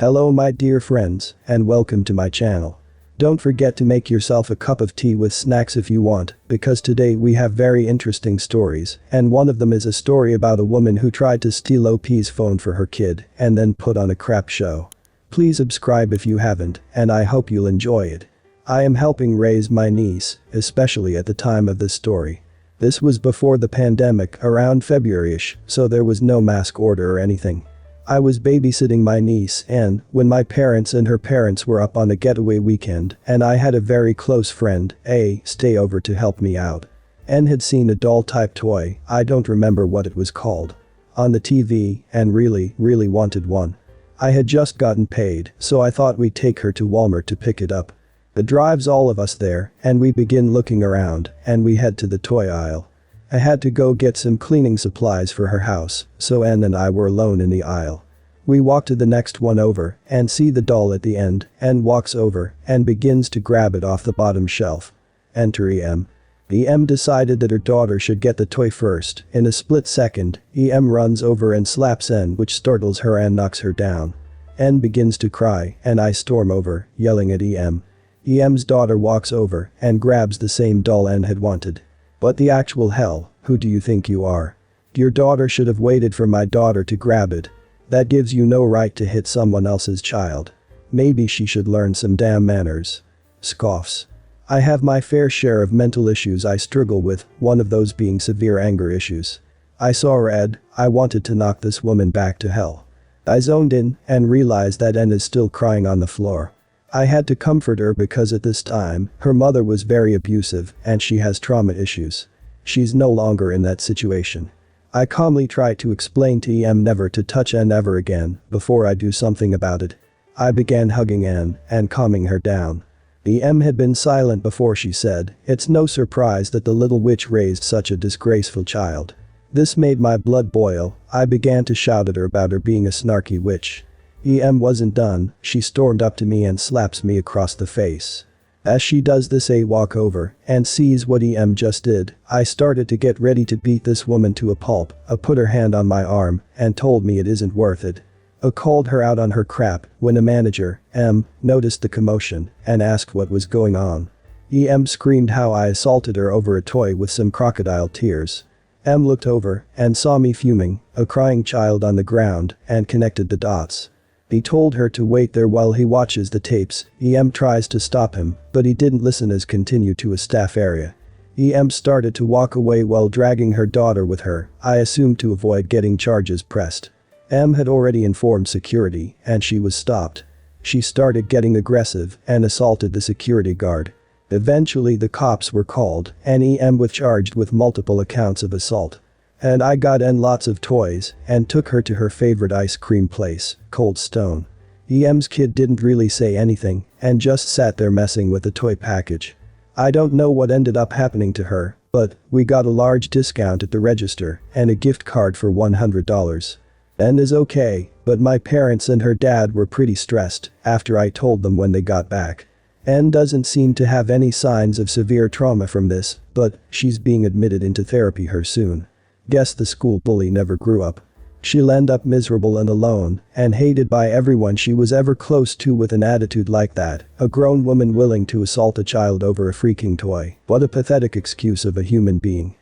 Hello my dear friends, and welcome to my channel. Don't forget to make yourself a cup of tea with snacks if you want, because today we have very interesting stories, and one of them is a story about a woman who tried to steal OP's phone for her kid and then put on a crap show. Please subscribe if you haven't, and I hope you'll enjoy it. I am helping raise my niece, especially at the time of this story. This was before the pandemic, around February-ish, so there was no mask order or anything. I was babysitting my niece and, when my parents and her parents were up on a getaway weekend and I had a very close friend, A, stay over to help me out. N had seen a doll-type toy, I don't remember what it was called, on the TV and really wanted one. I had just gotten paid, so I thought we'd take her to Walmart to pick it up. It drives all of us there and we begin looking around and we head to the toy aisle. I had to go get some cleaning supplies for her house, so Ann and I were alone in the aisle. We walk to the next one over and see the doll at the end and walks over and begins to grab it off the bottom shelf. Enter EM. EM decided that her daughter should get the toy first. In a split second, EM runs over and slaps N, which startles her and knocks her down. N begins to cry and I storm over, yelling at EM. EM's daughter walks over and grabs the same doll N had wanted. What the actual hell, who do you think you are? Your daughter should have waited for my daughter to grab it. That gives you no right to hit someone else's child. Maybe she should learn some damn manners. Scoffs. I have my fair share of mental issues I struggle with, one of those being severe anger issues. I saw red, I wanted to knock this woman back to hell. I zoned in and realized that N is still crying on the floor. I had to comfort her because at this time, her mother was very abusive and she has trauma issues. She's no longer in that situation. I calmly try to explain to EM never to touch N ever again before I do something about it. I began hugging N and calming her down. EM had been silent before she said, "It's no surprise that the little witch raised such a disgraceful child." This made my blood boil. I began to shout at her about her being a snarky witch. EM wasn't done, she stormed up to me and slaps me across the face. As she does this, I walk over and sees what EM just did. I started to get ready to beat this woman to a pulp. I put her hand on my arm and told me it isn't worth it. I called her out on her crap when a manager, M, noticed the commotion and asked what was going on. EM screamed how I assaulted her over a toy with some crocodile tears. M looked over and saw me fuming, a crying child on the ground, and connected the dots. He told her to wait there while he watches the tapes. EM tries to stop him, but he didn't listen as continued to a staff area. EM started to walk away while dragging her daughter with her, I assumed to avoid getting charges pressed. M had already informed security and she was stopped. She started getting aggressive and assaulted the security guard. Eventually the cops were called and EM was charged with multiple accounts of assault. And I got N lots of toys and took her to her favorite ice cream place, Cold Stone. EM's kid didn't really say anything and just sat there messing with the toy package. I don't know what ended up happening to her, but we got a large discount at the register and a gift card for $100. N is okay, but my parents and her dad were pretty stressed after I told them when they got back. N doesn't seem to have any signs of severe trauma from this, but she's being admitted into therapy here soon. Guess the school bully never grew up. She'll end up miserable and alone and hated by everyone she was ever close to. With an attitude like that, a grown woman willing to assault a child over a freaking toy. What a pathetic excuse of a human being.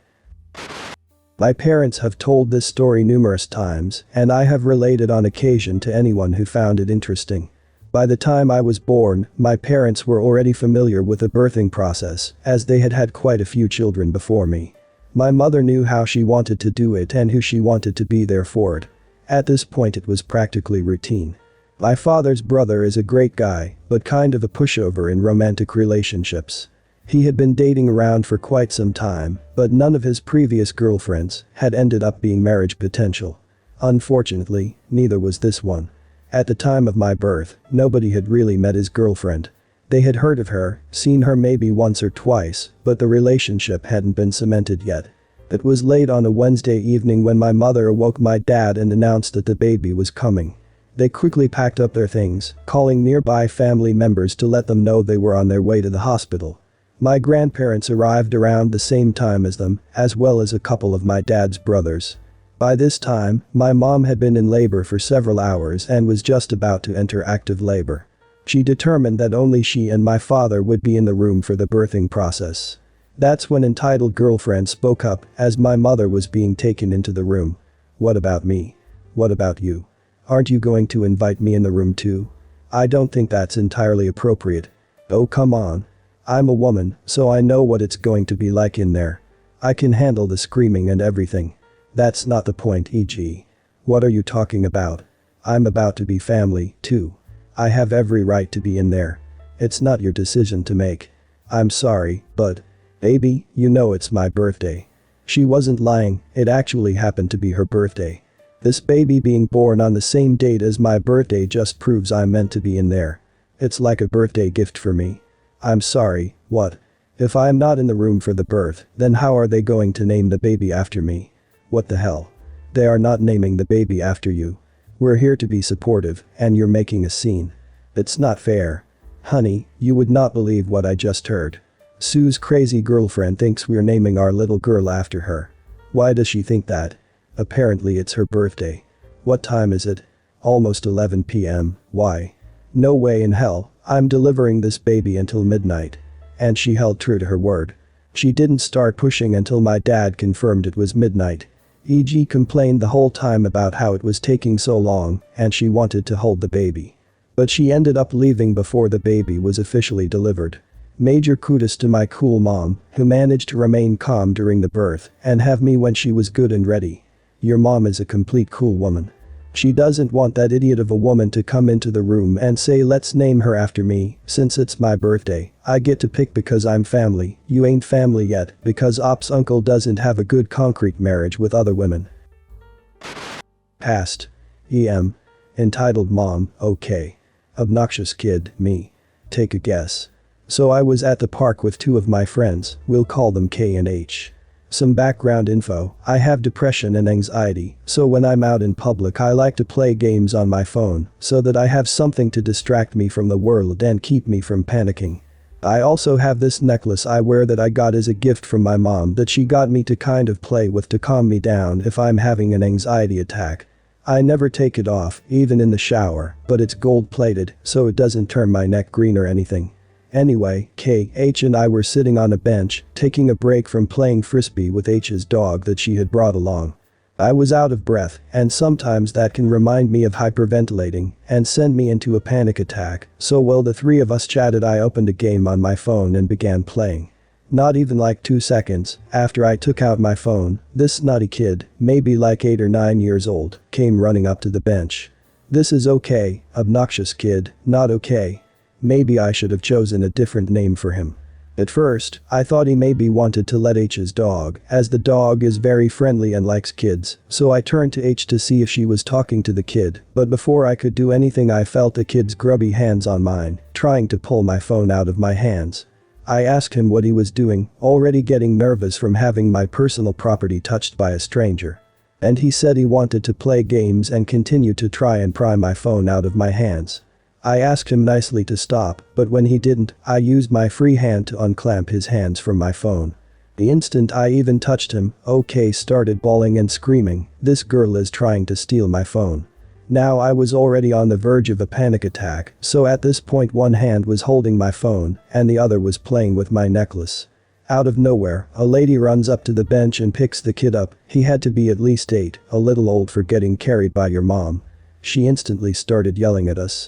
My parents have told this story numerous times and I have related on occasion to anyone who found it interesting. By the time I was born, my parents were already familiar with the birthing process as they had had quite a few children before me. My mother knew how she wanted to do it and who she wanted to be there for it. At this point it was practically routine. My father's brother is a great guy, but kind of a pushover in romantic relationships. He had been dating around for quite some time, but none of his previous girlfriends had ended up being marriage potential. Unfortunately, neither was this one. At the time of my birth, nobody had really met his girlfriend. They had heard of her, seen her maybe once or twice, but the relationship hadn't been cemented yet. It was late on a Wednesday evening when my mother awoke my dad and announced that the baby was coming. They quickly packed up their things, calling nearby family members to let them know they were on their way to the hospital. My grandparents arrived around the same time as them, as well as a couple of my dad's brothers. By this time, my mom had been in labor for several hours and was just about to enter active labor. She determined that only she and my father would be in the room for the birthing process. That's when entitled girlfriend spoke up as my mother was being taken into the room. "What about me? What about you? Aren't you going to invite me in the room too? I don't think that's entirely appropriate." "Oh, come on. I'm a woman, so I know what it's going to be like in there. I can handle the screaming and everything." "That's not the point, e.g. What are you talking about? I'm about to be family, too. I have every right to be in there. It's not your decision to make. I'm sorry, but, baby, you know it's my birthday." She wasn't lying, it actually happened to be her birthday. This baby being born on the same date as my birthday just proves I'm meant to be in there. It's like a birthday gift for me. I'm sorry, what? If I'm not in the room for the birth, then how are they going to name the baby after me? What the hell? They are not naming the baby after you. We're here to be supportive, and you're making a scene. It's not fair. Honey, you would not believe what I just heard. Sue's crazy girlfriend thinks we're naming our little girl after her. Why does she think that? Apparently it's her birthday. What time is it? Almost 11 p.m. Why? No way in hell, I'm delivering this baby until midnight. And she held true to her word. She didn't start pushing until my dad confirmed it was midnight. E.g. complained the whole time about how it was taking so long and she wanted to hold the baby. But she ended up leaving before the baby was officially delivered. Major kudos to my cool mom, who managed to remain calm during the birth and have me when she was good and ready. Your mom is a complete cool woman. She doesn't want that idiot of a woman to come into the room and say let's name her after me, since it's my birthday. I get to pick because I'm family. You ain't family yet because Op's uncle doesn't have a good concrete marriage with other women. Past. EM. Entitled mom, okay. Obnoxious kid, me. Take a guess. So I was at the park with two of my friends, we'll call them K and H. Some background info, I have depression and anxiety, so when I'm out in public I like to play games on my phone so that I have something to distract me from the world and keep me from panicking. I also have this necklace I wear that I got as a gift from my mom that she got me to kind of play with to calm me down if I'm having an anxiety attack. I never take it off, even in the shower, but it's gold-plated so it doesn't turn my neck green or anything. Anyway, K, H and I were sitting on a bench, taking a break from playing frisbee with H's dog that she had brought along. I was out of breath, and sometimes that can remind me of hyperventilating and send me into a panic attack, so while the three of us chatted I opened a game on my phone and began playing. Not even like 2 seconds after I took out my phone, this snotty kid, maybe like 8 or 9 years old, came running up to the bench. "This is okay, obnoxious kid, not okay." Maybe I should have chosen a different name for him. At first, I thought he maybe wanted to let H's dog, as the dog is very friendly and likes kids, so I turned to H to see if she was talking to the kid, but before I could do anything I felt the kid's grubby hands on mine, trying to pull my phone out of my hands. I asked him what he was doing, already getting nervous from having my personal property touched by a stranger. And he said he wanted to play games and continued to try and pry my phone out of my hands. I asked him nicely to stop, but when he didn't, I used my free hand to unclamp his hands from my phone. The instant I even touched him, OK started bawling and screaming, "This girl is trying to steal my phone." Now I was already on the verge of a panic attack, so at this point one hand was holding my phone and the other was playing with my necklace. Out of nowhere, a lady runs up to the bench and picks the kid up. He had to be at least 8, a little old for getting carried by your mom. She instantly started yelling at us.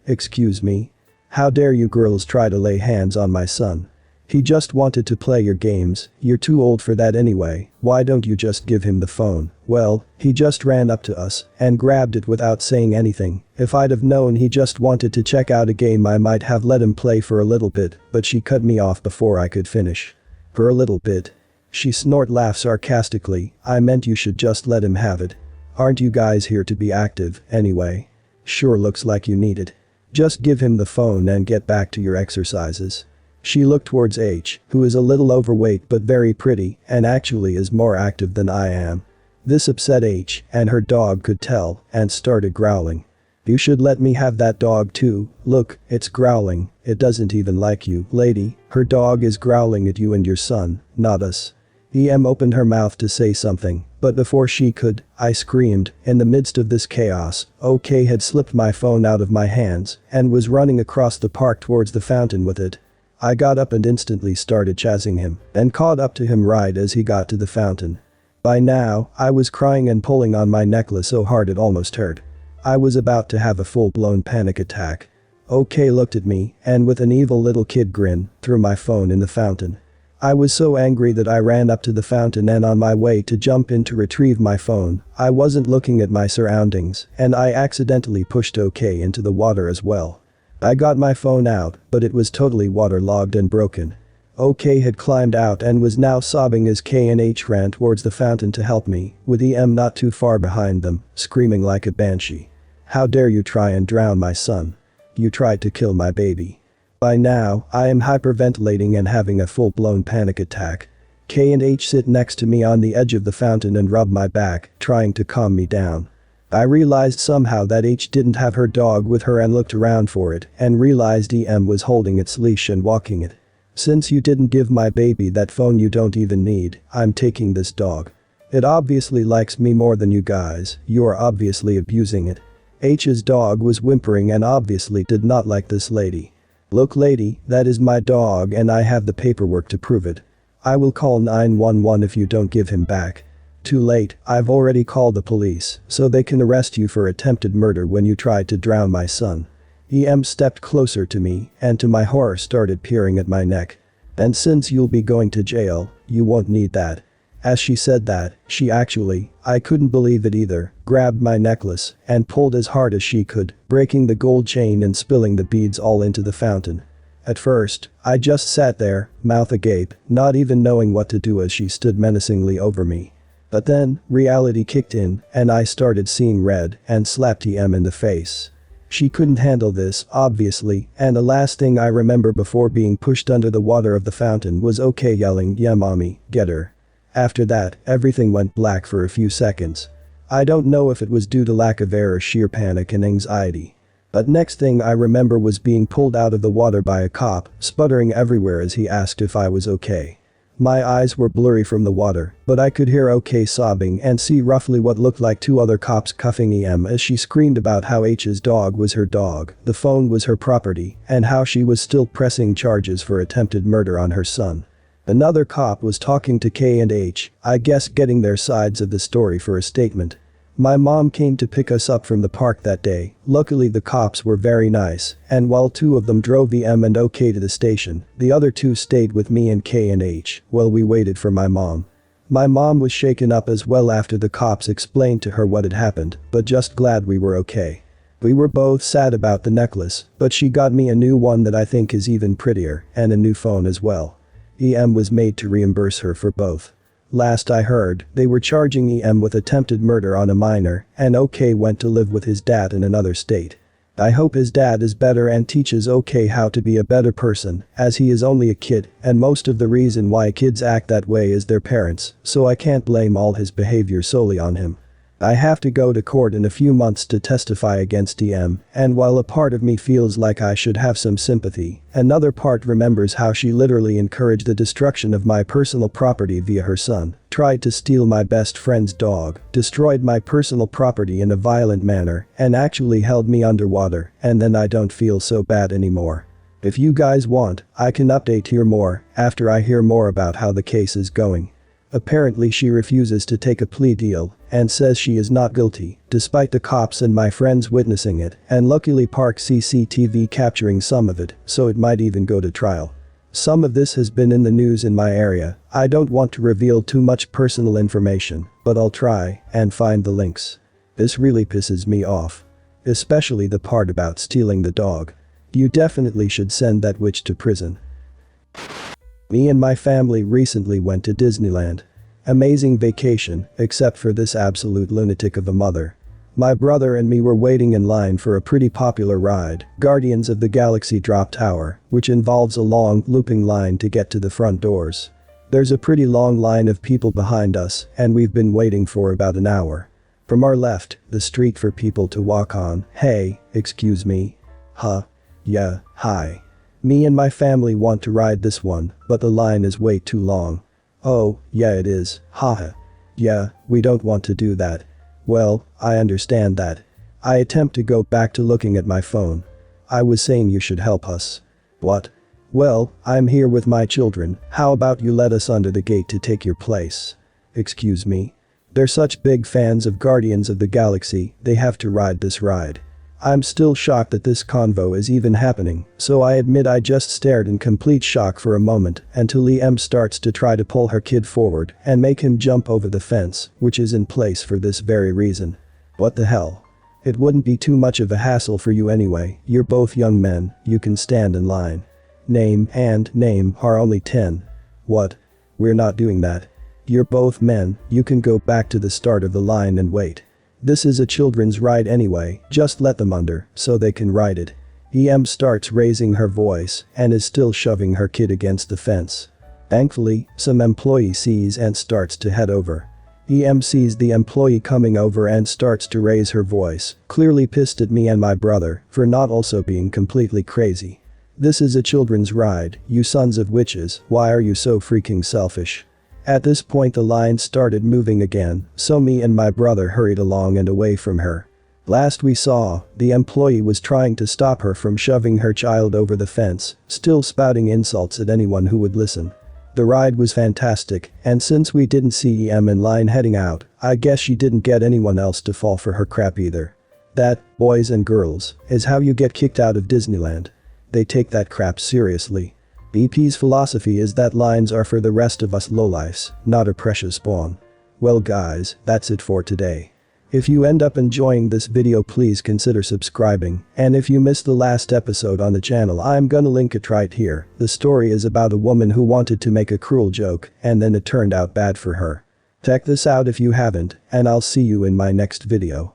Excuse me? How dare you girls try to lay hands on my son? He just wanted to play your games, you're too old for that anyway, why don't you just give him the phone?" Well, he just ran up to us and grabbed it without saying anything. If I'd have known he just wanted to check out a game I might have let him play for a little bit, but she cut me off before I could finish. "For a little bit?" She laughed sarcastically, "I meant you should just let him have it. Aren't you guys here to be active, anyway? Sure looks like you need it. Just give him the phone and get back to your exercises." She looked towards H, who is a little overweight but very pretty and actually is more active than I am. This upset H, and her dog could tell, and started growling. "You should let me have that dog too, look, it's growling, it doesn't even like you, lady, her dog is growling at you and your son, not us." EM opened her mouth to say something, but before she could, I screamed. In the midst of this chaos, OK had slipped my phone out of my hands and was running across the park towards the fountain with it. I got up and instantly started chasing him and caught up to him right as he got to the fountain. By now, I was crying and pulling on my necklace so hard it almost hurt. I was about to have a full-blown panic attack. OK looked at me and with an evil little kid grin, threw my phone in the fountain. I was so angry that I ran up to the fountain and on my way to jump in to retrieve my phone, I wasn't looking at my surroundings and I accidentally pushed OK into the water as well. I got my phone out, but it was totally waterlogged and broken. OK had climbed out and was now sobbing as K and H ran towards the fountain to help me, with EM not too far behind them, screaming like a banshee. "How dare you try and drown my son? You tried to kill my baby." By now, I am hyperventilating and having a full-blown panic attack. K and H sit next to me on the edge of the fountain and rub my back, trying to calm me down. I realized somehow that H didn't have her dog with her and looked around for it and realized EM was holding its leash and walking it. "Since you didn't give my baby that phone you don't even need, I'm taking this dog. It obviously likes me more than you guys, you are obviously abusing it." H's dog was whimpering and obviously did not like this lady. "Look lady, that is my dog and I have the paperwork to prove it. I will call 911 if you don't give him back." "Too late, I've already called the police, so they can arrest you for attempted murder when you tried to drown my son." EM stepped closer to me and to my horror started peering at my neck. "And since you'll be going to jail, you won't need that." As she said that, she actually, I couldn't believe it either, grabbed my necklace and pulled as hard as she could, breaking the gold chain and spilling the beads all into the fountain. At first, I just sat there, mouth agape, not even knowing what to do as she stood menacingly over me. But then, reality kicked in and I started seeing red and slapped EM in the face. She couldn't handle this, obviously, and the last thing I remember before being pushed under the water of the fountain was OK yelling, "Yeah mommy, get her." After that, everything went black for a few seconds. I don't know if it was due to lack of air or sheer panic and anxiety. But next thing I remember was being pulled out of the water by a cop, sputtering everywhere as he asked if I was okay. My eyes were blurry from the water, but I could hear OK sobbing and see roughly what looked like two other cops cuffing EM as she screamed about how H's dog was her dog, the phone was her property, and how she was still pressing charges for attempted murder on her son. Another cop was talking to K and H, I guess getting their sides of the story for a statement. My mom came to pick us up from the park that day. Luckily the cops were very nice, and while two of them drove EM and OK to the station, the other two stayed with me and K and H while we waited for my mom. My mom was shaken up as well after the cops explained to her what had happened, but just glad we were okay. We were both sad about the necklace, but she got me a new one that I think is even prettier, and a new phone as well. EM was made to reimburse her for both. Last I heard, they were charging EM with attempted murder on a minor, and OK went to live with his dad in another state. I hope his dad is better and teaches OK how to be a better person, as he is only a kid, and most of the reason why kids act that way is their parents, so I can't blame all his behavior solely on him. I have to go to court in a few months to testify against EM, and while a part of me feels like I should have some sympathy, another part remembers how she literally encouraged the destruction of my personal property via her son, tried to steal my best friend's dog, destroyed my personal property in a violent manner, and actually held me underwater, and then I don't feel so bad anymore. If you guys want, I can update here more after I hear more about how the case is going. Apparently she refuses to take a plea deal and says she is not guilty, despite the cops and my friends witnessing it, and luckily park CCTV capturing some of it, so it might even go to trial. Some of this has been in the news in my area. I don't want to reveal too much personal information, but I'll try and find the links. This really pisses me off. Especially the part about stealing the dog. You definitely should send that witch to prison. Me and my family recently went to Disneyland. Amazing vacation, except for this absolute lunatic of a mother. My brother and me were waiting in line for a pretty popular ride, Guardians of the Galaxy Drop Tower, which involves a long, looping line to get to the front doors. There's a pretty long line of people behind us, and we've been waiting for about an hour. From our left, the street for people to walk on. Hey, excuse me. Huh? Yeah, hi. Me and my family want to ride this one, but the line is way too long. Oh, yeah it is, haha. Yeah, we don't want to do that. Well, I understand that. I attempt to go back to looking at my phone. I was saying you should help us. What? Well, I'm here with my children, how about you let us under the gate to take your place? Excuse me? They're such big fans of Guardians of the Galaxy, they have to ride this ride. I'm still shocked that this convo is even happening, so I admit I just stared in complete shock for a moment until EM starts to try to pull her kid forward and make him jump over the fence, which is in place for this very reason. What the hell? It wouldn't be too much of a hassle for you anyway, you're both young men, you can stand in line. Name and name are only 10. What? We're not doing that. You're both men, you can go back to the start of the line and wait. This is a children's ride anyway, just let them under, so they can ride it. EM starts raising her voice and is still shoving her kid against the fence. Thankfully, some employee sees and starts to head over. EM sees the employee coming over and starts to raise her voice, clearly pissed at me and my brother for not also being completely crazy. This is a children's ride, you sons of witches, why are you so freaking selfish? At this point the line started moving again, so me and my brother hurried along and away from her. Last we saw, the employee was trying to stop her from shoving her child over the fence, still spouting insults at anyone who would listen. The ride was fantastic, and since we didn't see EM in line heading out, I guess she didn't get anyone else to fall for her crap either. That, boys and girls, is how you get kicked out of Disneyland. They take that crap seriously. BP's philosophy is that lines are for the rest of us lowlifes, not a precious spawn. Well guys, that's it for today. If you end up enjoying this video please consider subscribing, and if you missed the last episode on the channel I'm gonna link it right here. The story is about a woman who wanted to make a cruel joke and then it turned out bad for her. Check this out if you haven't, and I'll see you in my next video.